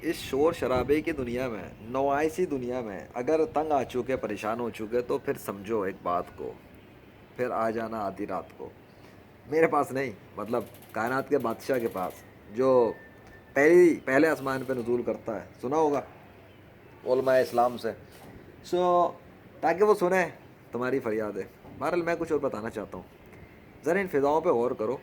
اس شور شرابے کی دنیا میں، نوائسی دنیا میں اگر تنگ آ چکے، پریشان ہو چکے، تو پھر سمجھو ایک بات کو، پھر آ جانا آدھی رات کو میرے پاس نہیں، مطلب کائنات کے بادشاہ کے پاس، جو پہلے آسمان پہ نزول کرتا ہے، سنا ہوگا علماء اسلام سے، سو تاکہ وہ سنیں تمہاری فریادیں. بہرحال میں کچھ اور بتانا چاہتا ہوں، ذرا ان فضاؤں پہ غور کرو.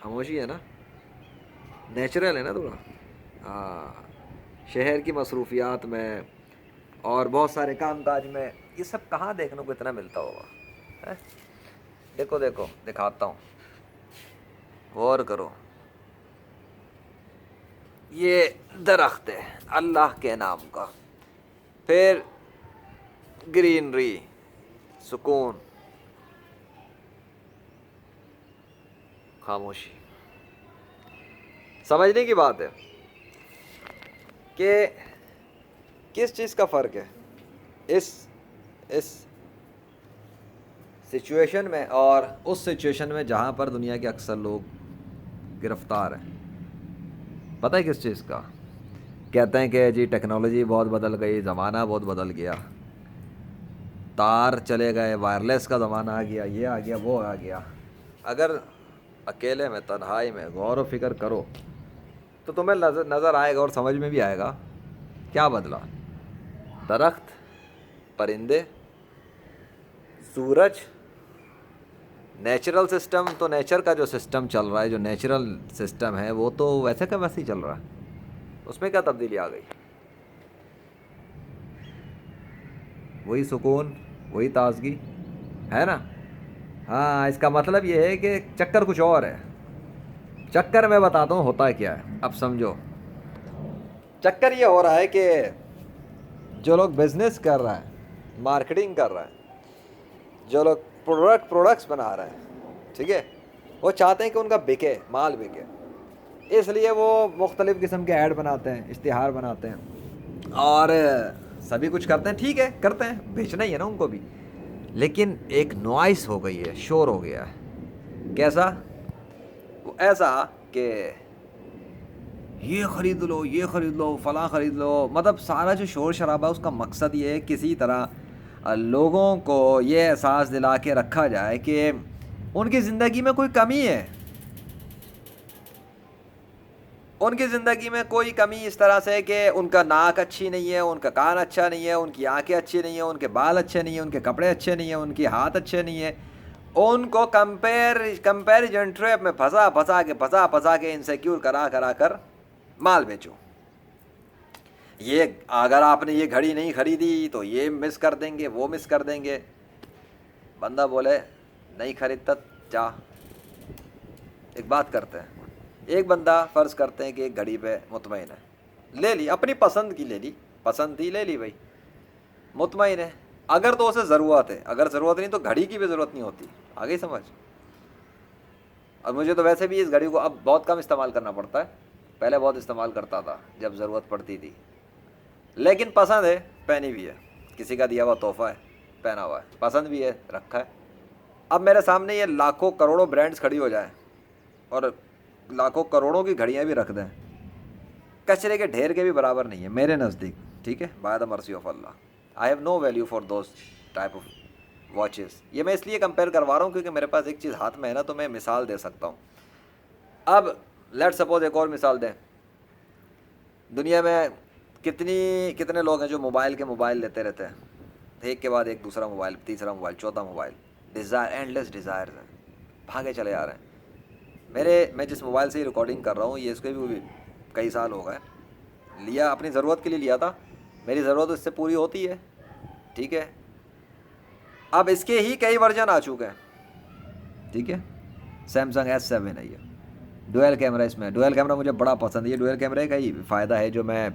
خاموشی ہے نا، نیچرل ہے نا تھوڑا. ہاں، شہر کی مصروفیات میں اور بہت سارے کام کاج میں یہ سب کہاں دیکھنے کو اتنا ملتا ہوگا. ہیں؟ دیکھو دیکھو دکھاتا ہوں، غور کرو. یہ درخت ہے اللہ کے نام کا، پھر گرینری، سکون، خاموشی. سمجھنے کی بات ہے کہ کس چیز کا فرق ہے اس سچویشن میں اور اس سچویشن میں جہاں پر دنیا کے اکثر لوگ گرفتار ہیں. پتہ ہے کس چیز کا؟ کہتے ہیں کہ جی ٹیکنالوجی بہت بدل گئی، زمانہ بہت بدل گیا، تار چلے گئے، وائرلیس کا زمانہ آ گیا، یہ آ گیا، وہ آ گیا. اگر اکیلے میں، تنہائی میں غور و فکر کرو تو تمہیں نظر آئے گا اور سمجھ میں بھی آئے گا کیا بدلا. درخت، پرندے، سورج، نیچرل سسٹم. تو نیچر کا جو سسٹم چل رہا ہے، جو نیچرل سسٹم ہے، وہ تو ویسے کا ویسے ہی چل رہا ہے. اس میں کیا تبدیلی آ گئی؟ وہی سکون، وہی تازگی ہے نا. ہاں، اس کا مطلب یہ ہے کہ چکر کچھ اور ہے. چکر میں بتاتا ہوں ہوتا کیا ہے، اب سمجھو. چکر یہ ہو رہا ہے کہ جو لوگ بزنس کر رہے ہیں، مارکیٹنگ کر رہے ہیں، جو لوگ پروڈکٹس بنا رہے ہیں، ٹھیک ہے، وہ چاہتے ہیں کہ ان کا بکے، مال بکے. اس لیے وہ مختلف قسم کے ایڈ بناتے ہیں، اشتہار بناتے ہیں، اور سبھی کچھ کرتے ہیں. ٹھیک ہے، کرتے ہیں، بیچنا ہی ہے نا ان کو بھی. لیکن ایک نوائس ہو گئی ہے، شور ہو گیا ہے. کیسا؟ وہ ایسا کہ یہ خرید لو، یہ خرید لو، فلاں خرید لو. مطلب سارا جو شور شرابہ اس کا مقصد یہ ہے کسی طرح لوگوں کو یہ احساس دلا کے رکھا جائے کہ ان کی زندگی میں کوئی کمی ہے. ان کی زندگی میں کوئی کمی اس طرح سے کہ ان کا ناک اچھی نہیں ہے، ان کا کان اچھا نہیں ہے، ان کی آنکھیں اچھی نہیں ہیں، ان کے بال اچھے نہیں ہیں، ان کے کپڑے اچھے نہیں ہیں، ان کے ہاتھ اچھے نہیں ہیں. ان کو کمپیریجن ٹریپ میں پھنسا کے انسیکیور کرا کر مال بیچو. یہ اگر آپ نے یہ گھڑی نہیں خریدی تو یہ مس کر دیں گے، وہ مس کر دیں گے. بندہ بولے نہیں خریدتا جا. ایک بات کرتے ہیں، ایک بندہ فرض کرتے ہیں کہ ایک گھڑی پہ مطمئن ہے، لے لی، اپنی پسند کی لے لی، پسند تھی لے لی بھائی، مطمئن ہے. اگر تو اسے ضرورت ہے، اگر ضرورت نہیں تو گھڑی کی بھی ضرورت نہیں ہوتی. آگے سمجھ. اور مجھے تو ویسے بھی اس گھڑی کو اب بہت کم استعمال کرنا پڑتا ہے، پہلے بہت استعمال کرتا تھا جب ضرورت پڑتی تھی. لیکن پسند ہے، پہنی بھی ہے، کسی کا دیا ہوا تحفہ ہے، پہنا ہوا ہے، پسند بھی ہے، رکھا ہے. اب میرے سامنے یہ لاکھوں کروڑوں برانڈز کھڑی ہو جائیں اور لاکھوں کروڑوں کی گھڑیاں بھی رکھ دیں، کچرے کے ڈھیر کے بھی برابر نہیں ہے میرے نزدیک. ٹھیک ہے، by the mercy of Allah, I have no value for those type of watches. یہ میں اس لیے کمپیئر کروا رہا ہوں کیونکہ میرے پاس ایک چیز ہاتھ میں ہے نا، تو میں مثال دے سکتا ہوں. اب لیٹ سپوز ایک اور مثال دیں. دنیا میں کتنے لوگ ہیں جو موبائل لیتے رہتے ہیں، ایک کے بعد ایک، دوسرا موبائل، تیسرا موبائل، چوتھا موبائل. اینڈلیس ڈیزائرز ہیں، بھاگے چلے آ رہے ہیں. میں جس موبائل سے ریکارڈنگ کر رہا ہوں، یہ اس کے بھی کئی سال ہو گئے. لیا اپنی ضرورت کے لیے لیا تھا، میری ضرورت اس سے پوری ہوتی ہے. ٹھیک ہے، اب اس کے ہی کئی ورژن آ چکے ہیں. ٹھیک ہے، سیمسنگ S7 ہے، یہ ڈویل کیمرہ. اس میں ڈویل کیمرہ مجھے بڑا پسند ہے. یہ ڈویل کیمرے کا ہی فائدہ ہے جو میں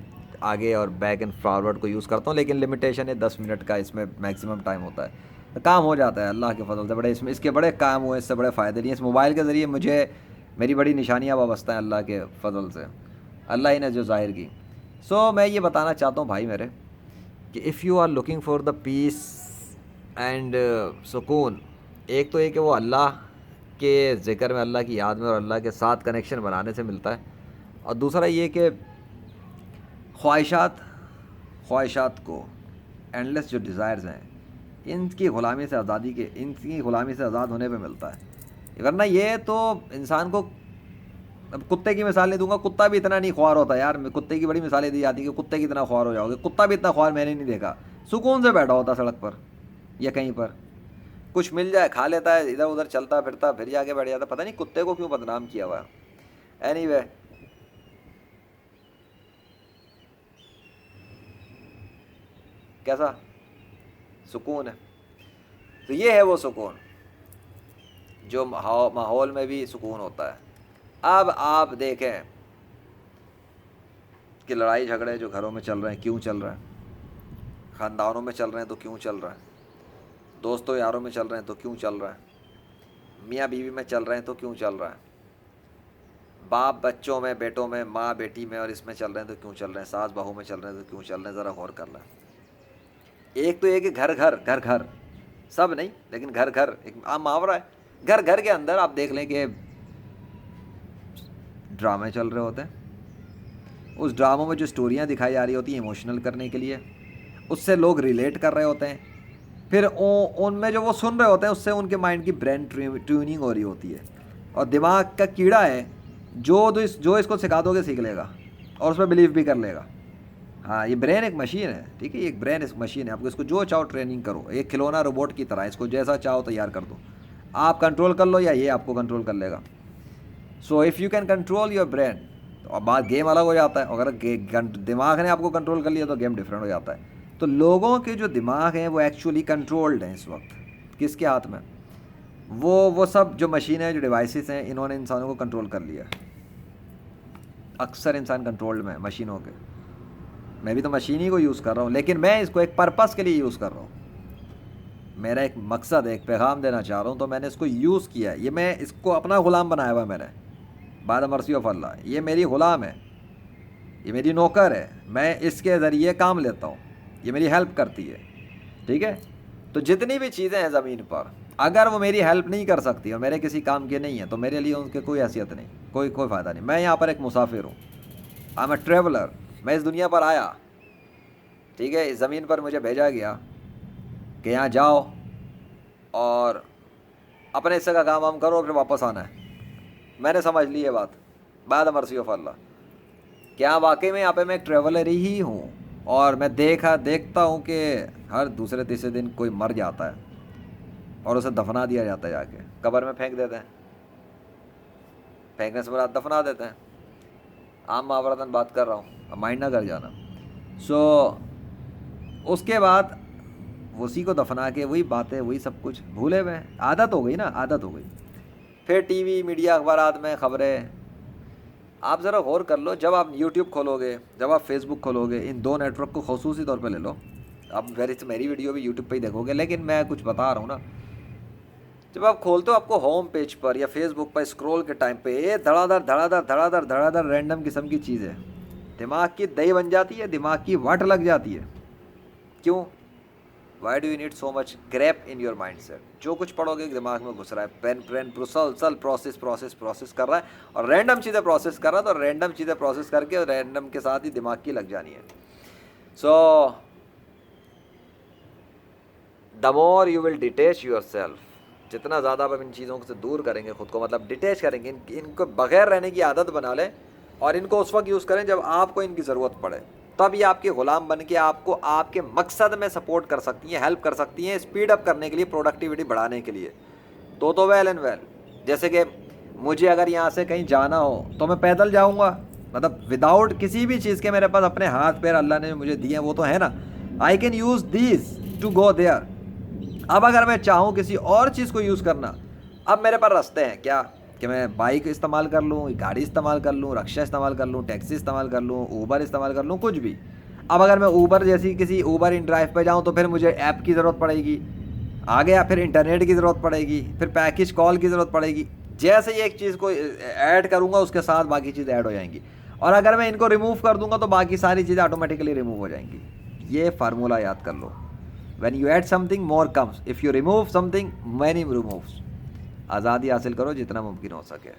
آگے اور بیک اینڈ فارورڈ کو یوز کرتا ہوں، لیکن لمیٹیشن ہے 10 منٹ کا، اس میں میکسیمم ٹائم ہوتا ہے. کام ہو جاتا ہے اللہ کے فضل سے. بڑے اس کے بڑے کام ہوئے، اس سے بڑے فائدے نہیں. اس موبائل کے ذریعے مجھے میری بڑی نشانیاں وابستہ ہیں اللہ کے فضل سے، اللہ ہی نے جو ظاہر کی. سو میں یہ بتانا چاہتا ہوں بھائی میرے کہ if you are looking for the peace and سکون، ایک تو یہ کہ وہ اللہ کے ذکر میں، اللہ کی یاد میں اور اللہ کے ساتھ کنیکشن بنانے سے ملتا ہے. اور دوسرا یہ کہ خواہشات کو اینڈلیس جو ڈیزائرز ہیں ان کی غلامی سے آزاد ہونے پہ ملتا ہے. ورنہ یہ تو انسان کو، اب کتے کی مثال نہیں دوں گا، کتا بھی اتنا نہیں خوار ہوتا یار. کتے کی بڑی مثالیں دی جاتی ہیں کہ کتے کی اتنا خوار ہو جاؤ گے. کتا بھی اتنا خوار میں نے نہیں دیکھا. سکون سے بیٹھا ہوتا سڑک پر یا کہیں پر، کچھ مل جائے کھا لیتا ہے، ادھر ادھر چلتا پھرتا، پھر جا کے بیٹھ جاتا. پتہ نہیں کتے کو کیوں بدنام کیا ہوا ہے. اینی وے، کیسا سکون ہے. تو یہ ہے وہ سکون جو ماحول میں بھی سکون ہوتا ہے. اب آپ دیکھیں کہ لڑائی جھگڑے جو گھروں میں چل رہے ہیں کیوں چل رہے ہیں، خاندانوں میں چل رہے ہیں تو کیوں چل رہے ہیں، دوستوں یاروں میں چل رہے ہیں تو کیوں چل رہا ہے، میاں بیوی میں چل رہے ہیں تو کیوں چل رہا ہے، باپ بچوں میں، بیٹوں میں، ماں بیٹی میں اور اس میں چل رہے ہیں تو کیوں چل رہے ہیں، ساس بہو میں چل رہے ہیں تو کیوں چل رہے ہیں. ذرا غور کر لیں. ایک تو یہ کہ گھر سب نہیں لیکن گھر ایک عام محاورہ ہے. گھر کے اندر آپ دیکھ لیں کہ ڈرامے چل رہے ہوتے ہیں. اس ڈراموں میں جو سٹوریاں دکھائی جا رہی ہوتی ہیں ایموشنل کرنے کے لیے، اس سے لوگ ریلیٹ کر رہے ہوتے ہیں. پھر ان میں جو وہ سن رہے ہوتے ہیں اس سے ان کے مائنڈ کی برین ٹیوننگ ہو رہی ہوتی ہے. اور دماغ کا کیڑا ہے جو اس کو سکھا دو گے سیکھ لے گا اور اس پہ بلیو بھی کر لے گا. ہاں، یہ برین ایک مشین ہے، ٹھیک ہے. یہ ایک برین ایک مشین ہے. آپ کو اس کو جو چاہو ٹریننگ کرو، ایک کھلونا روبوٹ کی طرح اس کو جیسا چاہو تیار کر دو. آپ کنٹرول کر لو یا یہ آپ کو کنٹرول کر لے گا. So if you can control your brain, تو اب بات گیم الگ ہو جاتا ہے. اگر دماغ نے آپ کو کنٹرول کر لیا تو گیم ڈفرینٹ ہو جاتا ہے. تو لوگوں کے جو دماغ ہیں وہ ایکچولی کنٹرولڈ ہیں اس وقت. کس کے ہاتھ میں؟ وہ سب جو مشینیں جو ڈیوائسز ہیں انہوں نے انسانوں کو کنٹرول کر لیا. اکثر انسان کنٹرولڈ میں مشینوں کے. میں بھی تو مشین ہی کو یوز کر رہا ہوں لیکن میں اس کو ایک پرپس کے لیے یوز کر رہا ہوں. میرا ایک مقصد ہے، ایک پیغام دینا چاہ رہا ہوں تو میں نے اس کو یوز کیا ہے. یہ میں اس کو اپنا غلام بنایا ہوا ہے میں نے، بعد مرضی آف اللہ. یہ میری غلام ہے، یہ میری نوکر ہے. میں اس کے ذریعے کام لیتا ہوں، یہ میری ہیلپ کرتی ہے. ٹھیک ہے. تو جتنی بھی چیزیں ہیں زمین پر اگر وہ میری ہیلپ نہیں کر سکتی اور میرے کسی کام کے نہیں ہیں تو میرے لیے ان کے کوئی حیثیت نہیں، کوئی فائدہ نہیں. میں یہاں پر ایک مسافر ہوں. I am a traveller. میں اس دنیا پر آیا، ٹھیک ہے. اس زمین پر مجھے بھیجا گیا کہ یہاں جاؤ اور اپنے حصے کا کام وام کرو پھر واپس آنا ہے. میں نے سمجھ لی یہ بات بعد مرضی آف اللہ. کیا واقعی میں یہاں پہ میں ایک ٹریولر ہی ہوں اور میں دیکھتا ہوں کہ ہر دوسرے تیسرے دن کوئی مر جاتا ہے اور اسے دفنا دیا جاتا ہے، جا کے قبر میں پھینک دیتے ہیں. پھینکنے سے بعد دفنا دیتے ہیں. عام محاورتاً بات کر رہا ہوں، مائنڈ نہ کر جانا. سو اس کے بعد اسی کو دفنا کے وہی باتیں وہی سب کچھ بھولے ہوئے ہیں. عادت ہو گئی نا، عادت ہو گئی. پھر ٹی وی میڈیا اخبارات میں خبریں. آپ ذرا غور کر لو، جب آپ یوٹیوب کھولو گے، جب آپ فیس بک کھولو گے، ان دو نیٹ ورک کو خصوصی طور پہ لے لو. اب میری ویڈیو بھی یوٹیوب پہ ہی دیکھو گے لیکن میں کچھ بتا رہا ہوں نا. جب آپ کھولتے ہو آپ کو ہوم پیج پر یا فیس بک پر اسکرول کے ٹائم پہ یہ دھڑا دھڑ رینڈم قسم کی چیزیں دماغ کی دہی بن جاتی ہے، دماغ کی وٹ لگ جاتی ہے. کیوں؟ Why do you need so much grip in your mindset? جو کچھ پڑھو گے دماغ میں گھس رہا ہے. پین مسلسل پروسیس کر رہا ہے اور رینڈم چیزیں پروسیس کر رہا ہے. تو رینڈم چیزیں پروسیس کر کے رینڈم کے ساتھ ہی دماغ کی لگ جانی ہے. So the more you will detach yourself, جتنا زیادہ آپ ان چیزوں سے دور کریں گے خود کو، مطلب ڈیٹیچ کریں گے، ان کو بغیر رہنے کی عادت بنا لیں اور ان کو اس وقت یوز کریں جب آپ کو ان کی ضرورت پڑے. تب یہ آپ کے غلام بن کے آپ کو آپ کے مقصد میں سپورٹ کر سکتی ہیں، ہیلپ کر سکتی ہیں، اسپیڈ اپ کرنے کے لیے، پروڈکٹیوٹی بڑھانے کے لیے. تو ویل اینڈ ویل. جیسے کہ مجھے اگر یہاں سے کہیں جانا ہو تو میں پیدل جاؤں گا، مطلب وداؤٹ کسی بھی چیز کے. میرے پاس اپنے ہاتھ پیر اللہ نے مجھے دیے ہیں وہ تو ہے نا. I can use these to go there. اب اگر میں چاہوں کسی اور چیز کو یوز کرنا، اب میرے پاس راستے ہیں کیا کہ میں بائک استعمال کر لوں، گاڑی استعمال کر لوں، رکشہ استعمال کر لوں، ٹیکسی استعمال کر لوں، اوبر استعمال کر لوں، کچھ بھی. اب اگر میں اوبر جیسی کسی اوبر ان ڈرائیو پہ جاؤں تو پھر مجھے ایپ کی ضرورت پڑے گی، آگے پھر انٹرنیٹ کی ضرورت پڑے گی، پھر پیکج کال کی ضرورت پڑے گی. جیسے ہی ایک چیز کو ایڈ کروں گا اس کے ساتھ باقی چیزیں ایڈ ہو جائیں گی. اور اگر میں ان کو ریموو کر دوں گا تو باقی ساری چیزیں آٹومیٹکلی ریموو ہو جائیں گی. یہ فارمولہ یاد کر لو. When you add something, more comes. If you remove something, many removes. آزادی حاصل کرو جتنا ممکن ہو سکے.